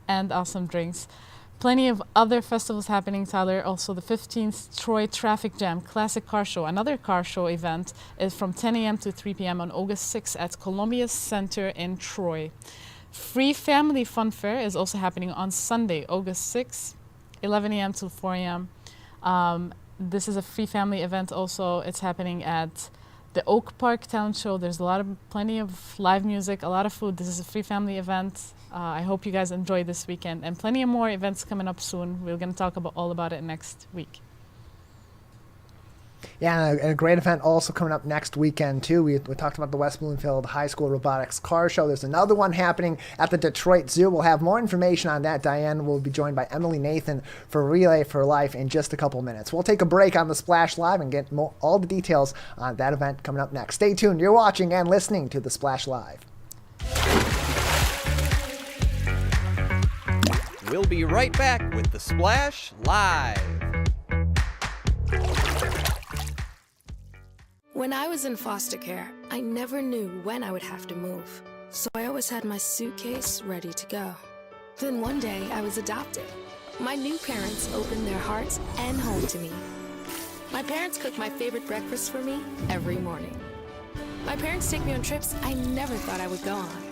and awesome drinks. Plenty of other festivals happening, Tyler. Also, the 15th Troy Traffic Jam Classic Car Show, another car show event, is from 10 a.m. to 3 p.m. on August 6 at Columbia Center in Troy. Free Family Fun Fair is also happening on Sunday, August 6, 11 a.m. to 4 a.m. This is a free family event also. It's happening at the Oak Park Town Show. There's plenty of live music, a lot of food. This is a free family event. I hope you guys enjoy this weekend, and plenty of more events coming up soon. We're going to talk all about it next week. Yeah, and a great event also coming up next weekend, too. We talked about the West Bloomfield High School Robotics Car Show. There's another one happening at the Detroit Zoo. We'll have more information on that. Dayan will be joined by Emily Nathan for Relay for Life in just a couple minutes. We'll take a break on the Splash Live and get all the details on that event coming up next. Stay tuned. You're watching and listening to the Splash Live. We'll be right back with the Splash Live. When I was in foster care, I never knew when I would have to move, so I always had my suitcase ready to go. Then one day, I was adopted. My new parents opened their hearts and home to me. My parents cook my favorite breakfast for me every morning. My parents take me on trips I never thought I would go on.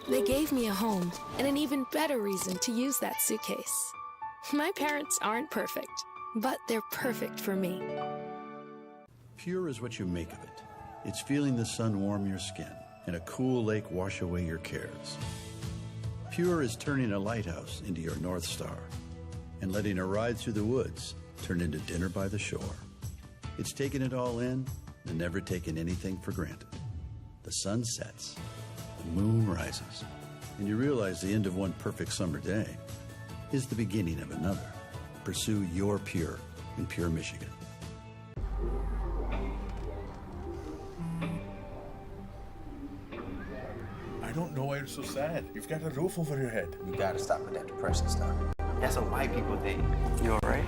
They gave me a home and an even better reason to use that suitcase. My parents aren't perfect, but they're perfect for me. Pure is what you make of it. It's feeling the sun warm your skin and a cool lake wash away your cares. Pure is turning a lighthouse into your North Star and letting a ride through the woods turn into dinner by the shore. It's taking it all in and never taking anything for granted. The sun sets, the moon rises, and you realize the end of one perfect summer day is the beginning of another. Pursue your Pure in Pure, Michigan. I don't know why you're so sad. You've got a roof over your head. You gotta stop with that depression stuff. That's what white people think. You alright?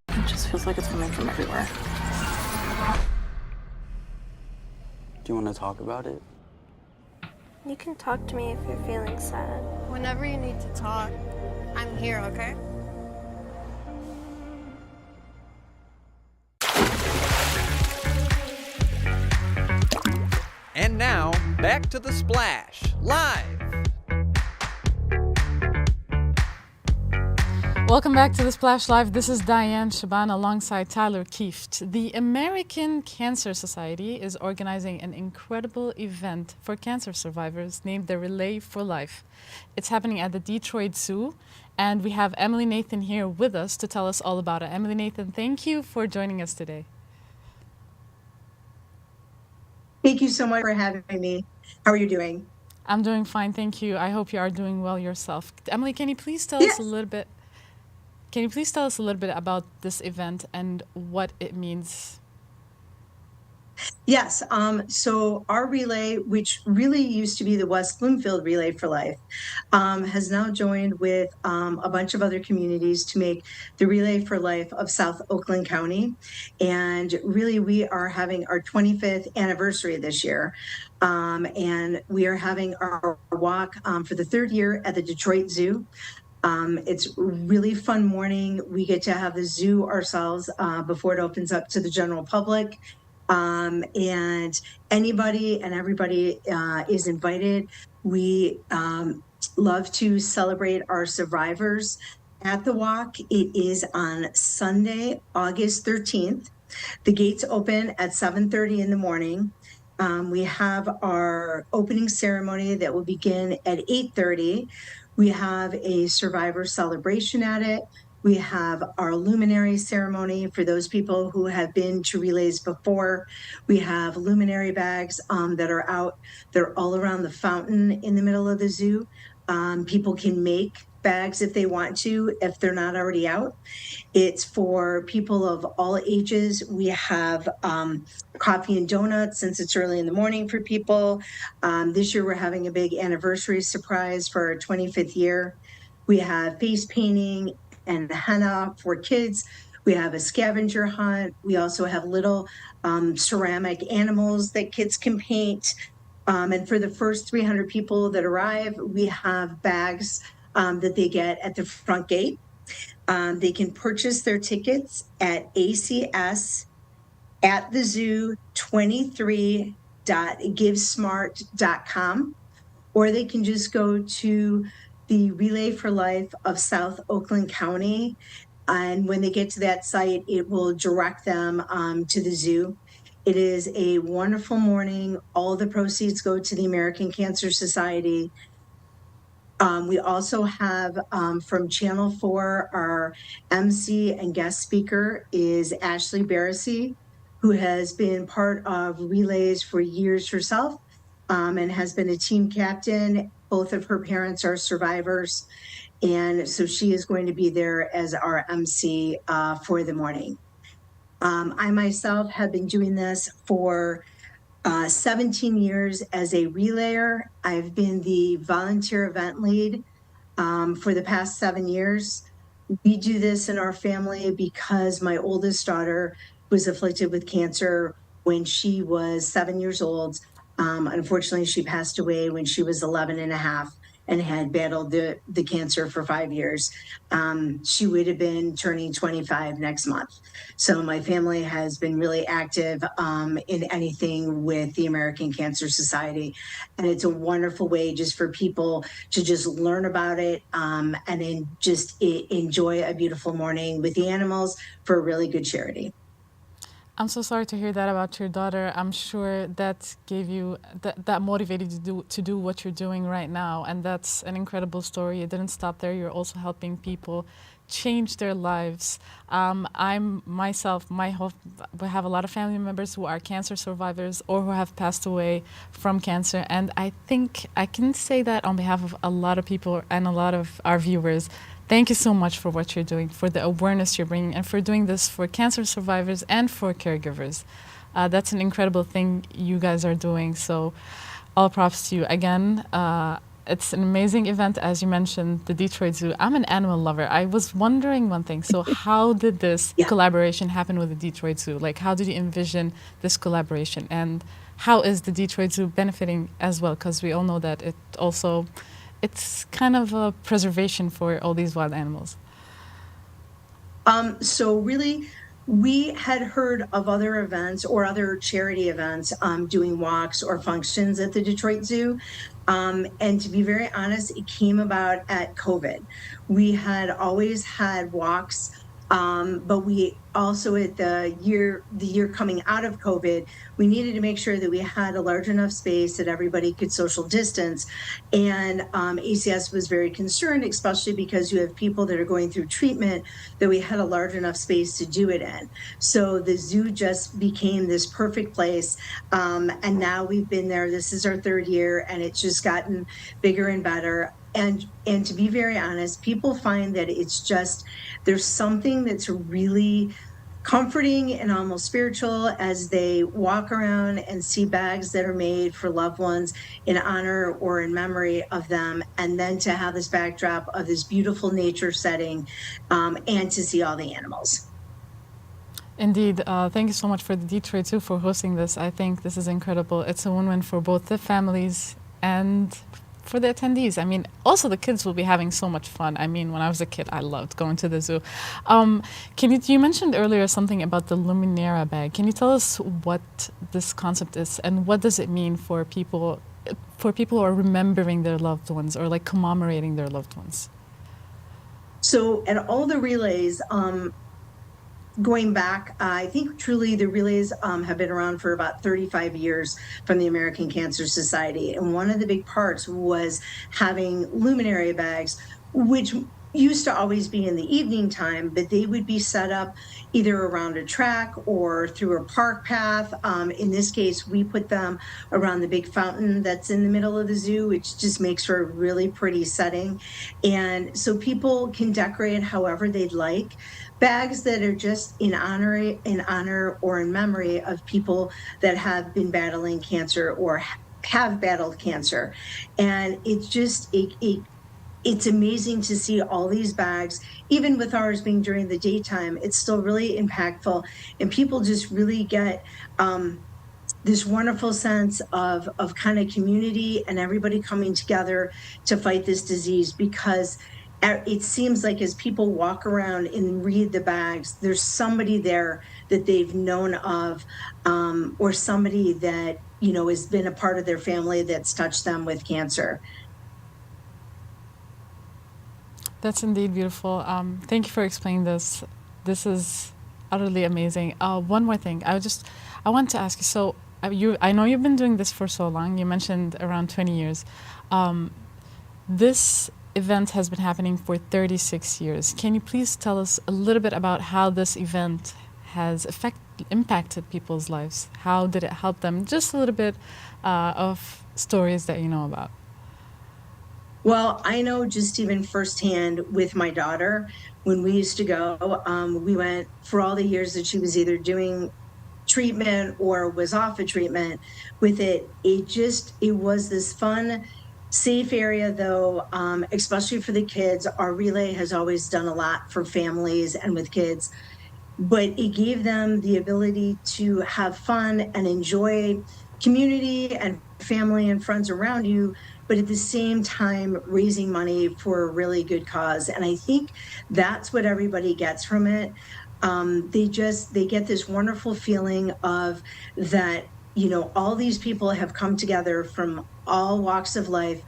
It just feels like it's coming from everywhere. Do you want to talk about it? You can talk to me if you're feeling sad. Whenever you need to talk, I'm here, okay? And now, back to The Splash, live. Welcome back to The Splash Live. This is Dayan Chaaban alongside Tyler Kieft. The American Cancer Society is organizing an incredible event for cancer survivors named the Relay for Life. It's happening at the Detroit Zoo, and we have Emily Nathan here with us to tell us all about it. Emily Nathan, thank you for joining us today. Thank you so much for having me. How are you doing? I'm doing fine, thank you. I hope you are doing well yourself. Emily, can you please tell us a little bit? Can you please tell us a little bit about this event and what it means? Yes. So our relay, which really used to be the West Bloomfield Relay for Life, has now joined with a bunch of other communities to make the Relay for Life of South Oakland County. And really, we are having our 25th anniversary this year. And we are having our walk for the third year at the Detroit Zoo. It's a really fun morning. We get to have the zoo ourselves before it opens up to the general public. And anybody and everybody is invited. We love to celebrate our survivors at the walk. It is on Sunday, August 13th. The gates open at 7:30 in the morning. We have our opening ceremony that will begin at 8:30. We have a survivor celebration at it. We have our luminary ceremony for those people who have been to relays before. We have luminary bags that are out. They're all around the fountain in the middle of the zoo. People can make bags if they want to, if they're not already out. It's for people of all ages. We have coffee and donuts since it's early in the morning for people. This year we're having a big anniversary surprise for our 25th year. We have face painting and henna for kids. We have a scavenger hunt. We also have little ceramic animals that kids can paint. And for the first 300 people that arrive, we have bags that they get at the front gate. They can purchase their tickets at acs@thezoo23.givesmart.com, or they can just go to the Relay for Life of South Oakland County. And when they get to that site, it will direct them to the zoo. It is a wonderful morning. All the proceeds go to the American Cancer Society. We also have from Channel 4, our MC and guest speaker is Ashley Barrissey, who has been part of relays for years herself and has been a team captain. Both of her parents are survivors. And so she is going to be there as our MC for the morning. I myself have been doing this for 17 years as a relayer. I've been the volunteer event lead for the past 7 years. We do this in our family because my oldest daughter was afflicted with cancer when she was 7 years old. Unfortunately, she passed away when she was 11 and a half and had battled the cancer for 5 years. She would have been turning 25 next month. So my family has been really active in anything with the American Cancer Society. And it's a wonderful way just for people to just learn about it and then just enjoy a beautiful morning with the animals for a really good charity. I'm so sorry to hear that about your daughter. I'm sure that gave you, that motivated you to do what you're doing right now. And that's an incredible story. It didn't stop there. You're also helping people change their lives. I'm myself, we have a lot of family members who are cancer survivors or who have passed away from cancer. And I think I can say that on behalf of a lot of people and a lot of our viewers. Thank you so much for what you're doing, for the awareness you're bringing, and for doing this for cancer survivors and for caregivers. That's an incredible thing you guys are doing. So All props to you again. It's an amazing event, as you mentioned, the Detroit Zoo. I'm an animal lover. I was wondering one thing. So how did this collaboration happen with the Detroit Zoo? Like, how did you envision this collaboration? And how is the Detroit Zoo benefiting as well? Because we all know that it's kind of a preservation for all these wild animals. So really, we had heard of other events or other charity events doing walks or functions at the Detroit Zoo. And to be very honest, it came about at COVID. We had always had walks, but we also at the year coming out of COVID, we needed to make sure that we had a large enough space that everybody could social distance. And ACS was very concerned, especially because you have people that are going through treatment, that we had a large enough space to do it in. So the zoo just became this perfect place. And now we've been there. This is our 3rd year, and it's just gotten bigger and better. And to be very honest, people find that it's just, there's something that's really comforting and almost spiritual as they walk around and see bags that are made for loved ones in honor or in memory of them. And then to have this backdrop of this beautiful nature setting and to see all the animals. Indeed. Thank you so much for the Detroit Zoo for hosting this. I think this is incredible. It's a win-win for both the families and for the attendees. I mean, also the kids will be having so much fun. I mean, when I was a kid, I loved going to the zoo. You mentioned earlier something about the Luminera bag. Can you tell us what this concept is and what does it mean for people who are remembering their loved ones or like commemorating their loved ones? So at all the relays, going back, I think truly the relays have been around for about 35 years from the American Cancer Society. And one of the big parts was having luminary bags, which used to always be in the evening time, but they would be set up either around a track or through a park path. In this case, we put them around the big fountain that's in the middle of the zoo, which just makes for a really pretty setting. And so people can decorate however they'd like. Bags that are just in honor or in memory of people that have been battling cancer or have battled cancer. And it's just, it's amazing to see all these bags, even with ours being during the daytime, it's still really impactful. And people just really get this wonderful sense of kind of community and everybody coming together to fight this disease, because it seems like as people walk around and read the bags, there's somebody there that they've known of, or somebody that, you know, has been a part of their family that's touched them with cancer. That's indeed beautiful. Thank you for explaining this. This is utterly amazing. One more thing, I want to ask you. So I know you've been doing this for so long. You mentioned around 20 years. This event has been happening for 36 years. Can you please tell us a little bit about how this event has impacted people's lives? How did it help them? Just a little bit of stories that you know about. Well, I know just even firsthand with my daughter, when we used to go, we went for all the years that she was either doing treatment or was off of treatment with it. It was this fun, safe area, though, especially for the kids. Our relay has always done a lot for families and with kids, but it gave them the ability to have fun and enjoy community and family and friends around you, but at the same time raising money for a really good cause. And I think that's what everybody gets from it. They get this wonderful feeling of that, you know, all these people have come together from all walks of life,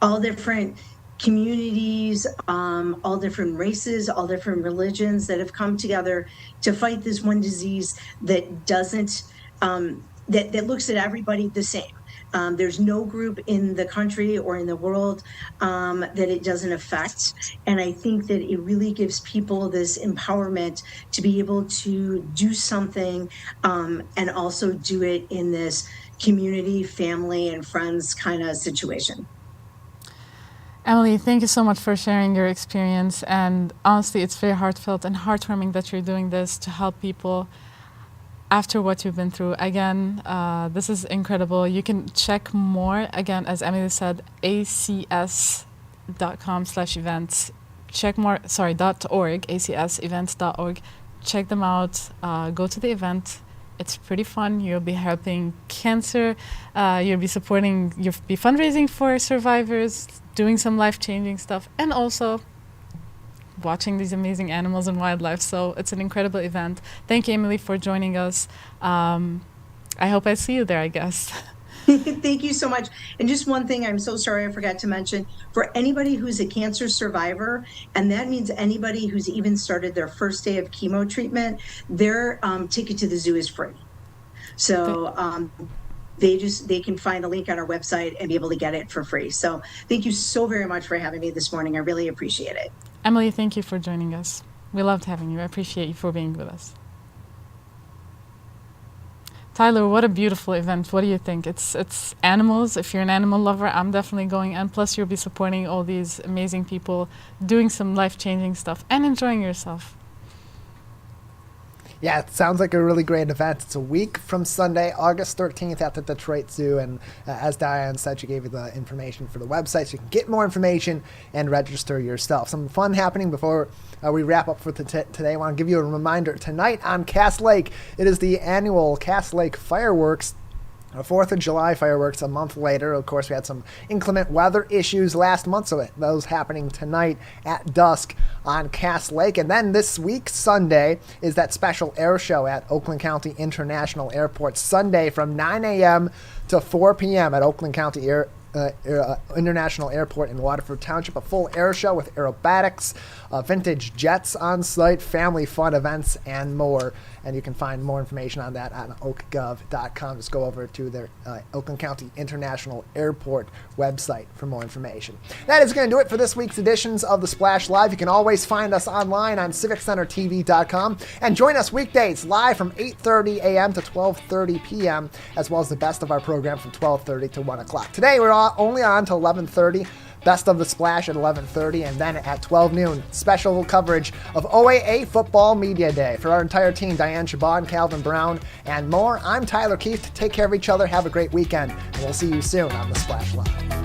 all different communities, all different races, all different religions that have come together to fight this one disease that doesn't, that looks at everybody the same. There's no group in the country or in the world that it doesn't affect. And I think that it really gives people this empowerment to be able to do something and also do it in this community, family, and friends kind of situation. Emily, thank you so much for sharing your experience. And honestly, it's very heartfelt and heartwarming that you're doing this to help people. after what you've been through. Again, this is incredible. You can check more, again, as Emily said, acs.com/events. Check more, .org, acsevents.org. Check them out. Go to the event. It's pretty fun. You'll be helping cancer. You'll be fundraising for survivors, doing some life-changing stuff, and also watching these amazing animals and wildlife. So it's an incredible event. Thank you, Emily, for joining us. I hope I see you there, I guess. Thank you so much. And just one thing, I'm so sorry I forgot to mention, for anybody who's a cancer survivor, and that means anybody who's even started their first day of chemo treatment, their ticket to the zoo is free. So they can find a link on our website and be able to get it for free. So thank you so very much for having me this morning. I really appreciate it. Emily, thank you for joining us. We loved having you. I appreciate you for being with us. Tyler, what a beautiful event. What do you think? It's animals. If you're an animal lover, I'm definitely going. And plus, you'll be supporting all these amazing people, doing some life-changing stuff, and enjoying yourself. Yeah, it sounds like a really great event. It's a week from Sunday, August 13th at the Detroit Zoo. And as Dayan said, she gave you the information for the website so you can get more information and register yourself. Some fun happening before we wrap up for today. I want to give you a reminder. Tonight on Cass Lake, it is the annual Cass Lake Fireworks. 4th of July fireworks a month later. Of course, we had some inclement weather issues last month, so those happening tonight at dusk on Cass Lake. And then this week, Sunday, is that special air show at Oakland County International Airport. Sunday from 9 a.m. to 4 p.m. at Oakland County International Airport in Waterford Township. A full air show with aerobatics, vintage jets on site, family fun events, and more. And you can find more information on that on oakgov.com. Just go over to their Oakland County International Airport website for more information. That is going to do it for this week's editions of The Splash Live. You can always find us online on CivicCenterTV.com and join us weekdays live from 8:30 a.m. to 12:30 p.m. as well as the best of our program from 12:30 to 1 o'clock. Today we're only on to 11:30. Best of the Splash at 11:30, and then at 12 noon, special coverage of OAA Football Media Day. For our entire team, Dayan Chaaban, Calvin Brown, and more, I'm Tyler Kieft. Take care of each other. Have a great weekend, and we'll see you soon on The Splash Live.